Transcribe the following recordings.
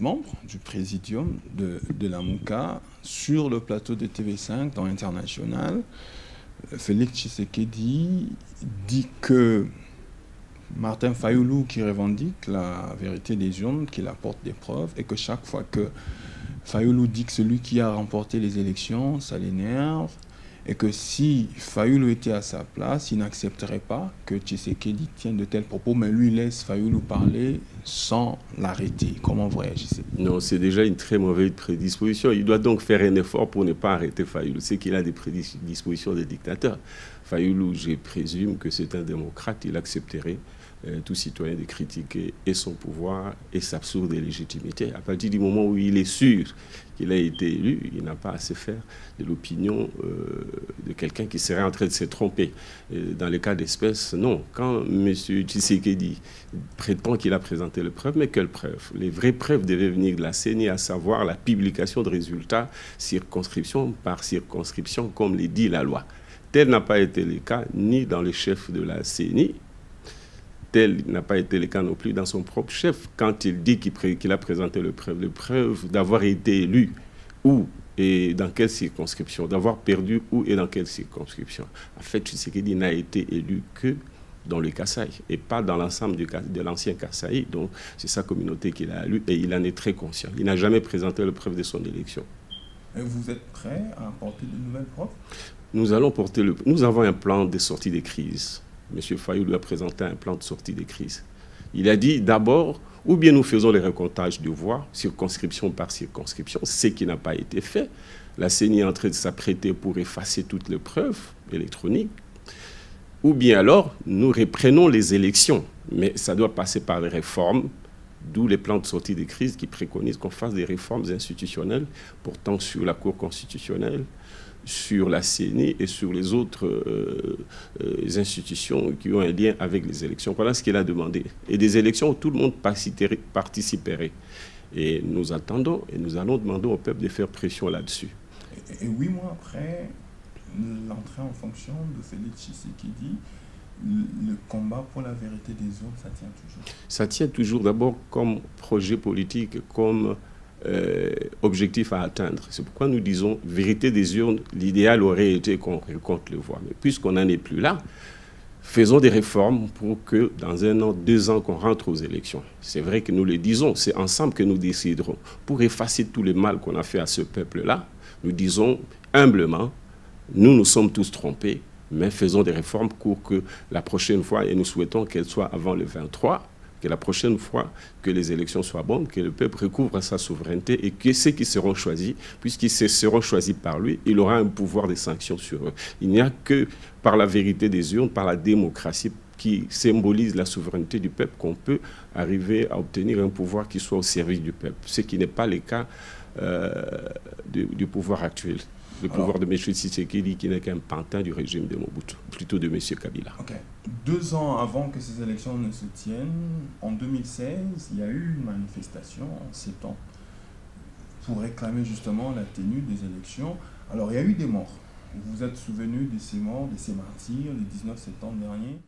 membre du présidium de la MOUCA sur le plateau de TV5 dans International. Félix Tshisekedi dit que Martin Fayoulou qui revendique la vérité des urnes, qu'il apporte des preuves, et que chaque fois que Fayoulou dit que celui qui a remporté les élections, ça l'énerve, et que si Fayoulou était à sa place, il n'accepterait pas que Tshisekedi tienne de tels propos, mais lui laisse Fayoulou parler sans l'arrêter. Comment vous réagissez? Non, c'est déjà une très mauvaise prédisposition. Il doit donc faire un effort pour ne pas arrêter Fayoulou. C'est qu'il a des prédispositions de dictateur. Fayoulou, je présume que c'est un démocrate, il accepterait tout citoyen de critiquer et son pouvoir et sa sourde légitimité. À partir du moment où il est sûr qu'il a été élu, il n'a pas à se faire de l'opinion de quelqu'un qui serait en train de se tromper. Dans le cas d'espèce, non. Quand M. Tshisekedi prétend qu'il a présenté les preuves, mais quelles preuves? Les vraies preuves devaient venir de la CENI, à savoir la publication de résultats circonscription par circonscription, comme le dit la loi. Tel n'a pas été le cas ni dans le chef de la CENI, tel n'a pas été le cas non plus dans son propre chef, quand il dit qu'il a présenté les preuves d'avoir été élu où et dans quelle circonscription, d'avoir perdu où et dans quelle circonscription. En fait, Tshisekedi n'a été élu que dans le Kasaï et pas dans l'ensemble de l'ancien Kasaï. Donc, c'est sa communauté qu'il a élu et il en est très conscient. Il n'a jamais présenté les preuves de son élection. Et vous êtes prêt à apporter de nouvelles preuves? Nous avons un plan de sortie des crises. M. Fayoulou a présenté un plan de sortie des crises. Il a dit d'abord, ou bien nous faisons les recomptages de voix, circonscription par circonscription, ce qui n'a pas été fait. La CENI est en train de s'apprêter pour effacer toutes les preuves électroniques. Ou bien alors, nous reprenons les élections. Mais ça doit passer par les réformes, d'où les plans de sortie des crises qui préconisent qu'on fasse des réformes institutionnelles, portant sur la Cour constitutionnelle, sur la CENI et sur les autres institutions qui ont un lien avec les élections. Voilà ce qu'il a demandé. Et des élections où tout le monde participerait. Et nous attendons et nous allons demander au peuple de faire pression là-dessus. Et 8 mois après l'entrée en fonction de Félix Tshisekedi, le combat pour la vérité des urnes, ça tient toujours? Ça tient toujours d'abord comme projet politique, comme objectif à atteindre. C'est pourquoi nous disons vérité des urnes, l'idéal aurait été qu'on récolte les voix. Mais puisqu'on n'en est plus là, faisons des réformes pour que dans 1 an, 2 ans, qu'on rentre aux élections. C'est vrai que nous le disons, c'est ensemble que nous déciderons. Pour effacer tout le mal qu'on a fait à ce peuple-là, nous disons humblement, nous sommes tous trompés, mais faisons des réformes pour que la prochaine fois, et nous souhaitons qu'elle soit avant le 23, que la prochaine fois que les élections soient bonnes, que le peuple recouvre sa souveraineté et que ceux qui seront choisis, puisqu'ils seront choisis par lui, il aura un pouvoir de sanction sur eux. Il n'y a que par la vérité des urnes, par la démocratie qui symbolise la souveraineté du peuple, qu'on peut arriver à obtenir un pouvoir qui soit au service du peuple, ce qui n'est pas le cas du pouvoir actuel. Le pouvoir de M. Tshisekedi qui n'est qu'un pantin du régime de Mobutu, plutôt de M. Kabila. Okay. 2 ans avant que ces élections ne se tiennent, en 2016, il y a eu une manifestation en septembre pour réclamer justement la tenue des élections. Alors il y a eu des morts. Vous vous êtes souvenu de ces morts, de ces martyrs, le 19 septembre dernier.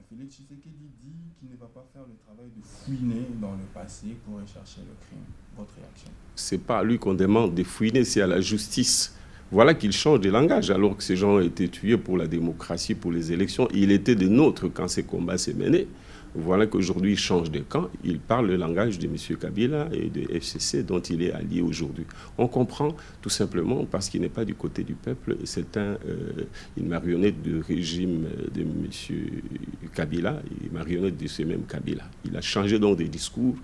Félix Tshisekedi dit qu'il ne va pas faire le travail de fouiner dans le passé pour rechercher le crime. Votre réaction? Ce n'est pas à lui qu'on demande de fouiner, c'est à la justice. Voilà qu'il change de langage, alors que ces gens ont été tués pour la démocratie, pour les élections. Il était des nôtres quand ces combats s'est menés. Voilà qu'aujourd'hui, il change de camp. Il parle le langage de M. Kabila et de FCC dont il est allié aujourd'hui. On comprend tout simplement parce qu'il n'est pas du côté du peuple. C'est une marionnette du régime de M. Kabila, une marionnette de ce même Kabila. Il a changé donc des discours.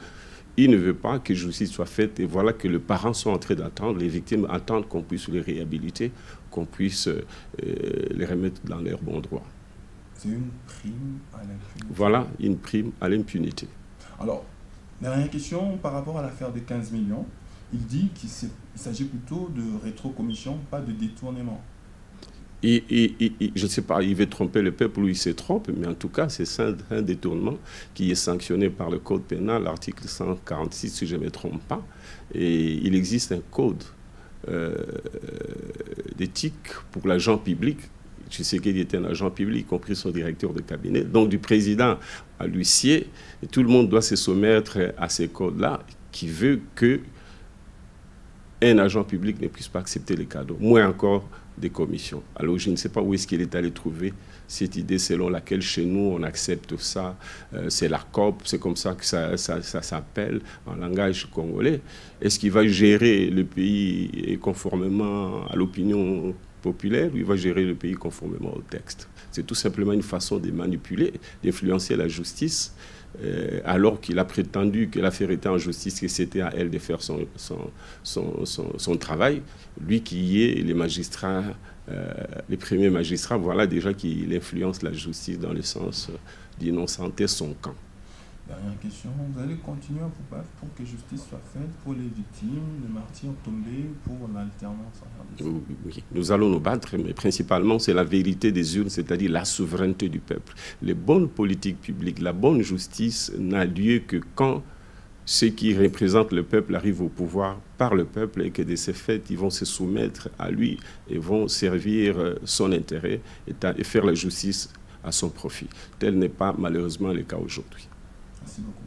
Il ne veut pas que justice soit faite et voilà que les parents sont en train d'attendre, les victimes attendent qu'on puisse les réhabiliter, qu'on puisse les remettre dans leur bon droit. C'est une prime à l'impunité. Voilà, une prime à l'impunité. Alors, dernière question par rapport à l'affaire des 15 millions. Il dit qu'il s'agit plutôt de rétrocommission, pas de détournement. Je ne sais pas, il veut tromper le peuple ou il se trompe, mais en tout cas, c'est un détournement qui est sanctionné par le code pénal, l'article 146, si je ne me trompe pas. Et il existe un code d'éthique pour l'agent public. Je sais qu'il était un agent public, y compris son directeur de cabinet. Donc, du président à l'huissier, tout le monde doit se soumettre à ces codes-là qui veut que un agent public ne puisse pas accepter les cadeaux, moins encore des commissions. Alors je ne sais pas où est-ce qu'il est allé trouver cette idée selon laquelle chez nous on accepte ça, c'est la COP, c'est comme ça que ça s'appelle en langage congolais. Est-ce qu'il va gérer le pays conformément à l'opinion populaire ou il va gérer le pays conformément au texte? C'est tout simplement une façon de manipuler, d'influencer la justice, alors qu'il a prétendu que l'affaire était en justice, que c'était à elle de faire son travail. Lui qui est les magistrats, les premiers magistrats, voilà déjà qu'il influence la justice dans le sens d'innocenter son camp. Dernière question, vous allez continuer à vous battre pour que justice soit faite pour les victimes, les martyrs tombés, pour l'alternance en RDC? Oui, nous allons nous battre, mais principalement c'est la vérité des urnes, c'est-à-dire la souveraineté du peuple. Les bonnes politiques publiques, la bonne justice n'a lieu que quand ceux qui représentent le peuple arrivent au pouvoir par le peuple et que de ce fait, ils vont se soumettre à lui et vont servir son intérêt et faire la justice à son profit. Tel n'est pas malheureusement le cas aujourd'hui. Merci beaucoup.